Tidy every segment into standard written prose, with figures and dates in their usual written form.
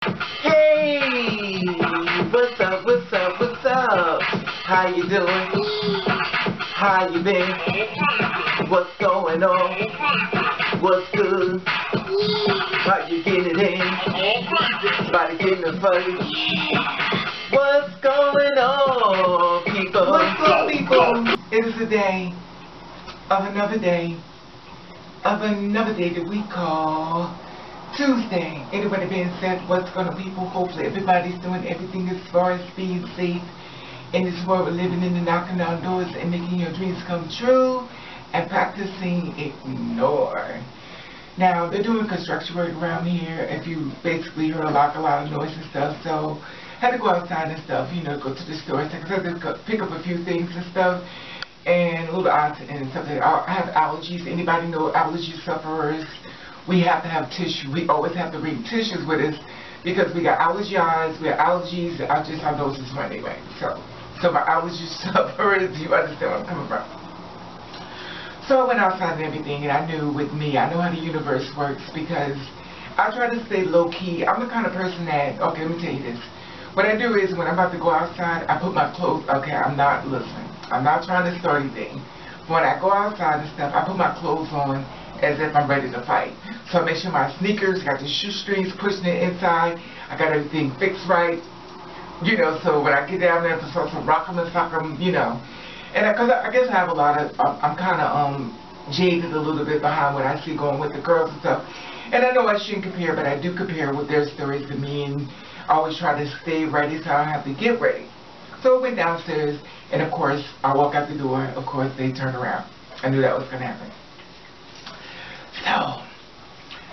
Hey, what's up, what's up, what's up? How you doing? How you been? What's going on? What's good? How you getting it in? Body getting it funny. What's going on, people? What's up, people? It is a day of another day that we call Tuesday. Anybody being said, what's going to people? Hopefully everybody's doing everything as far as being safe in this world. We're living in the knocking down doors and making your dreams come true and practicing ignore. Now, they're doing construction work around here. If you basically heard a lot of noise and stuff, so had to go outside and stuff, you know, go to the store, pick up a few things and stuff, and a little odds and stuff. I have allergies. Anybody know allergy sufferers? We have to have tissue. We always have to bring tissues with us because we got allergy eyes, we have allergies, our nose is running anyway. So my allergy sufferers, you understand where I'm coming from. So I went outside and everything, and I knew with me, I know how the universe works because I try to stay low key. I'm the kind of person that, okay, let me tell you this. What I do is when I'm about to go outside, I put my clothes, okay, I'm not trying to start anything. When I go outside and stuff, I put my clothes on as if I'm ready to fight. So I make sure my sneakers got the shoestrings pushing it inside. I got everything fixed right. You know, so when I get down there to start to rock 'em and sock 'em, you know. And because I guess I have a lot of, I'm kind of jaded a little bit behind what I see going with the girls and stuff. And I know I shouldn't compare, but I do compare with their stories to me, and I always try to stay ready so I don't have to get ready. So I went downstairs, and of course, I walk out the door. Of course, they turn around. I knew that was going to happen. So,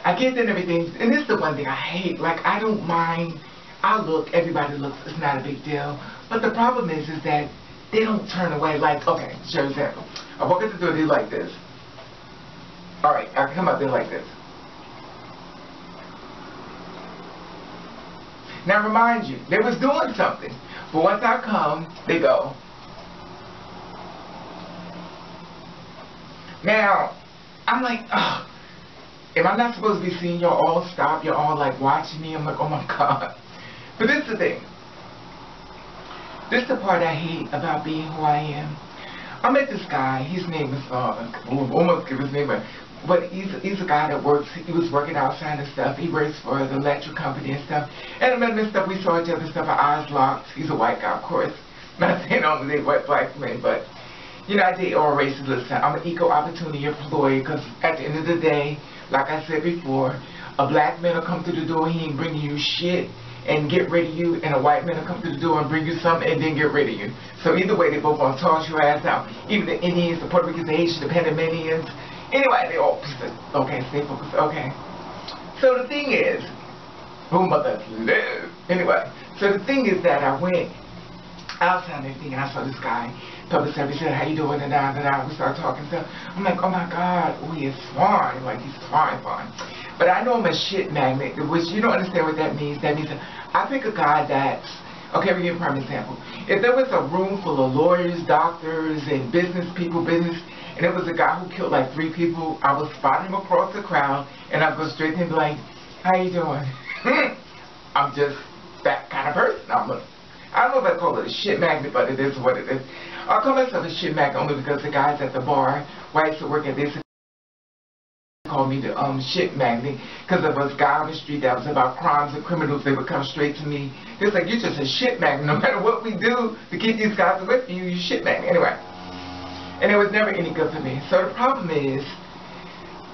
I get there and everything, and this is the one thing I hate. Like, I don't mind. I look, everybody looks, it's not a big deal. But the problem is that they don't turn away. Like, okay, show example. I walk out the door, they like this. Alright, I come out there like this. Now, remind you, they was doing something. But once I come, they go. Now, I'm like, ugh. Am I not supposed to be seeing y'all all stop? You're all like watching me. I'm like, oh my God. But this is the thing. This is the part I hate about being who I am. I met this guy. His name is, almost give his name, but he's a guy that works. He was working outside and stuff. He works for the electric company and stuff. And I met him and stuff. We saw each other and stuff. Our eyes locked. He's a white guy, of course. Not saying only they white black men, but you know, I date all races. Listen, I'm an equal opportunity employee because at the end of the day, like I said before, a black man will come through the door, he ain't bringing you shit and get rid of you, and a white man will come through the door and bring you something and then get rid of you. So either way, they both gonna toss your ass out. Even the Indians, the Puerto Ricans, the Haitians, the Panamanians. Anyway, they all pieces. Okay, stay focused. Okay. So the thing is, who mother live? Anyway, so the thing is that I went outside and everything, and I saw this guy, public service, said, how you doing, and we started talking stuff. I'm like, oh my God, oh, he is fine, like he's fine. But I know I'm a shit magnet, which you don't understand what that means. That means that I pick a guy that's, okay, we give a prime example. If there was a room full of lawyers, doctors, and business people, and it was a guy who killed like 3 people, I would spot him across the crowd, and I'd go straight to him and be like, how you doing? I'm just that kind of person. I don't know if I call it a shit magnet, but it is what it is. I call myself a shit magnet only because the guys at the bar, where I used to work at, they called me the shit magnet because of a guy on the street that was about crimes and criminals. They would come straight to me. It's like, you're just a shit magnet. No matter what we do to keep these guys away from you, you shit magnet. Anyway, and it was never any good for me. So the problem is,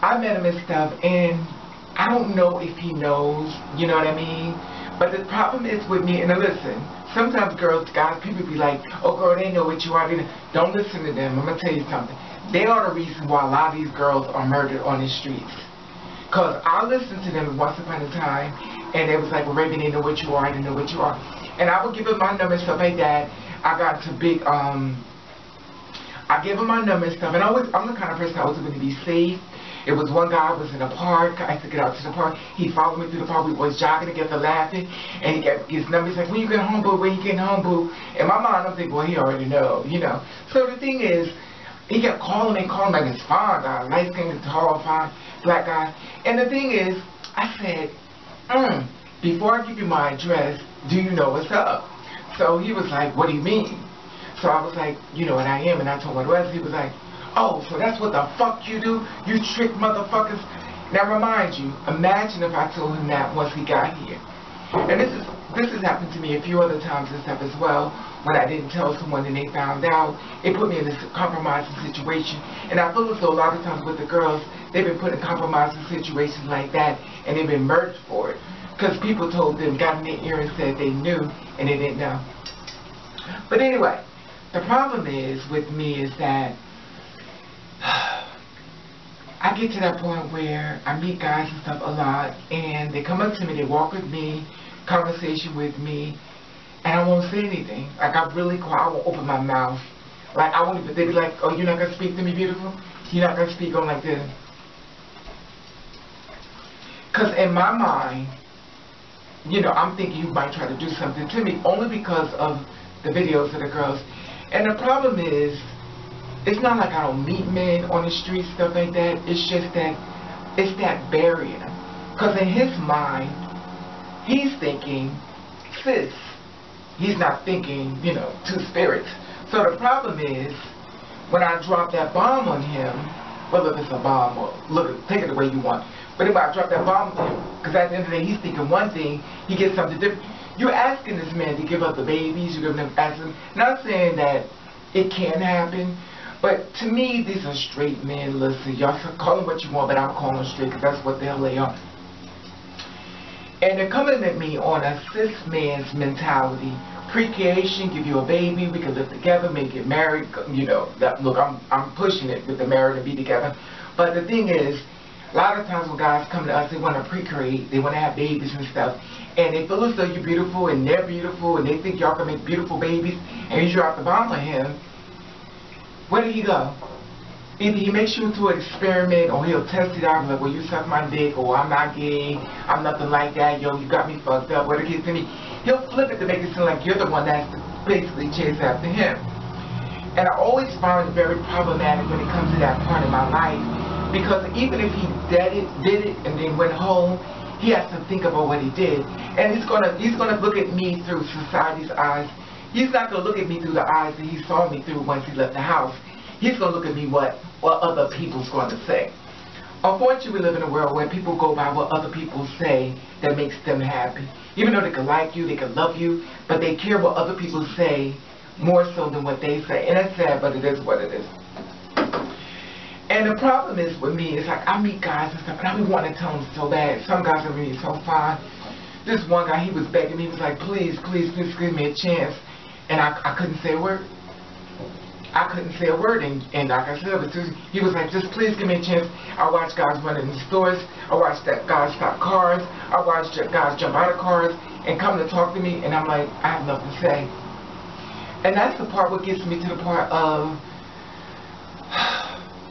I met him and stuff, and I don't know if he knows, you know what I mean? But the problem is with me, and listen, sometimes girls, guys, people be like, oh girl, they know what you are. Don't listen to them. I'm going to tell you something. They are the reason why a lot of these girls are murdered on the streets. Because I listened to them once upon a time, and they was like, well, Raven, they know what you are, they know what you are. And I would give them my number and stuff like that. I got to big, I gave them my number and stuff, and I'm the kind of person I was going to be safe. It was one guy was in a park. I took it out to the park. He followed me through the park. We was jogging together, laughing. And he got his number. He's like, when you get home, boo? When you get home, boo? In my mind, I'm thinking, well, he already know, you know. So the thing is, he kept calling me like it's fine guy, light skinned, tall, fine, black guy. And the thing is, I said, before I give you my address, do you know what's up? So he was like, what do you mean? So I was like, you know what I am, and I told him what it was. He was like, oh, so that's what the fuck you do? You trick motherfuckers? Now remind you, imagine if I told him that once he got here. And this has happened to me a few other times and stuff as well, when I didn't tell someone and they found out. It put me in this compromising situation. And I feel as though a lot of times with the girls, they've been put in compromising situations like that, and they've been murdered for it. Because people told them, got in their ear and said they knew, and they didn't know. But anyway, the problem is with me is that I get to that point where I meet guys and stuff a lot, and they come up to me, they walk with me, conversation with me, and I won't say anything. Like, I'm really quiet. I won't open my mouth. Like, I won't even, they be like, oh, you're not going to speak to me, beautiful? You're not going to speak on like this. Because in my mind, you know, I'm thinking you might try to do something to me only because of the videos of the girls. And the problem is, it's not like I don't meet men on the street, stuff like that. It's just that, it's that barrier. Because in his mind, he's thinking cis. He's not thinking, you know, two spirits. So the problem is, when I drop that bomb on him, well, if it's a bomb, or look, take it the way you want. But if I drop that bomb on him, because at the end of the day, he's thinking one thing, he gets something different. You're asking this man to give up the babies, you're giving him, asking, not saying that it can happen, but to me, these are straight men. Listen, y'all call them what you want, but I'm calling them straight because that's what the hell they are. And they're coming at me on a cis man's mentality. Pre-creation, give you a baby, we can live together, make it married. You know, that, look, I'm pushing it with the married and be together. But the thing is, a lot of times when guys come to us, they want to pre-create, they want to have babies and stuff. And they feel as though you're beautiful and they're beautiful and they think y'all can make beautiful babies. And you drop the bomb on him. Where did he go? Either he makes you into an experiment or he'll test it out and like, well, you suck my dick, or I'm not gay, I'm nothing like that, yo, you got me fucked up, whatever it is to me. He'll flip it to make it seem like you're the one that's basically chase after him. And I always found it very problematic when it comes to that part of my life, because even if he did it and then went home, he has to think about what he did. And he's gonna look at me through society's eyes. He's not going to look at me through the eyes that he saw me through once he left the house. He's going to look at me what other people's going to say. Unfortunately, we live in a world where people go by what other people say that makes them happy. Even though they can like you, they can love you, but they care what other people say more so than what they say. And that's sad, but it is what it is. And the problem is with me, it's like I meet guys and stuff, and I be wanting to tell them so bad. Some guys are really so fine. This one guy, he was begging me, he was like, please, please, please give me a chance. And I couldn't say a word. I couldn't say a word. And like I said, he was like, just please give me a chance. I watch guys run in the stores. I watch that guys stop cars. I watch guys jump out of cars and come to talk to me. And I'm like, I have nothing to say. And that's the part what gets me to the part of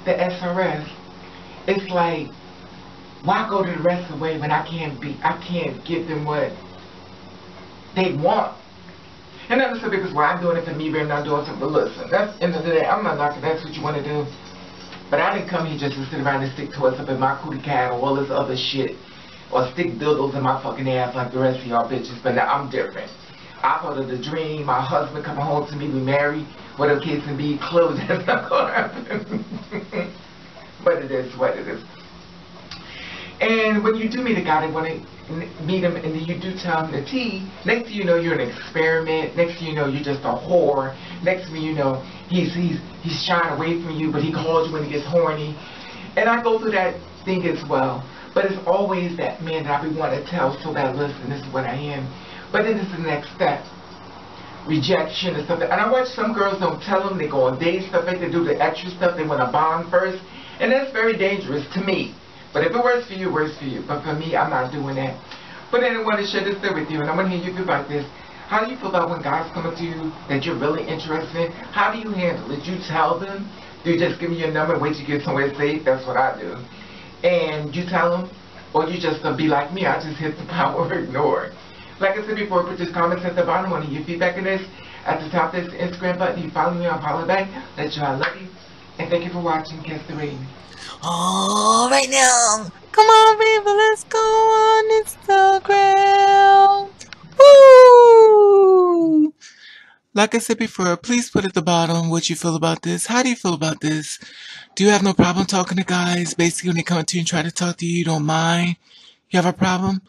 the SRS. It's like, why go to the rest of the way when I can't give them what they want? And that's because why I'm doing it for me, but I'm not doing something. But listen, that's the end of the day. I'm not knocking. That's what you want to do. But I didn't come here just to sit around and stick toys up in my cootie cat or all this other shit, or stick dildos in my fucking ass like the rest of y'all bitches. But now I'm different. I thought of the dream, my husband coming home to me, we married, whatever kids can be, clothes. That's not gonna happen. But it is what it is. And when you do meet a guy, they want to meet him, and then you do tell him the tea. Next thing you know, you're an experiment. Next thing you know, you're just a whore. Next thing you know, he's shying away from you, but he calls you when he gets horny. And I go through that thing as well. But it's always that man that I be wanting to tell so bad, listen, this is what I am. But then it's the next step. Rejection and stuff. And I watch some girls don't tell them. They go on dates, stuff like they do the extra stuff. They want to bond first. And that's very dangerous to me. But if it works for you, it works for you. But for me, I'm not doing that. But then I want to share this thing with you, and I want to hear you feel about this. How do you feel about when guys come up to you that you're really interested in? How do you handle it? Do you tell them? Do you just give me your number and wait to get somewhere safe? That's what I do. And you tell them? Or you just be like me, I just hit the power ignore. Like I said before, put your comments at the bottom. I want to hear your feedback in this. At the top, there's the Instagram button. You follow me, I'll follow back. Let you know I love you. And thank you for watching. Catch the rating. Oh, right now. Come on, people. Let's go on Instagram. Woo! Like I said before, please put at the bottom what you feel about this. How do you feel about this? Do you have no problem talking to guys? Basically, when they come to you and try to talk to you, you don't mind? You have a problem?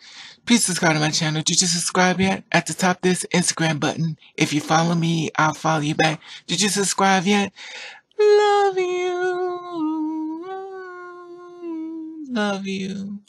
Please subscribe to my channel. Did you subscribe yet? At the top, this Instagram button. If you follow me, I'll follow you back. Did you subscribe yet? Love you. Love you.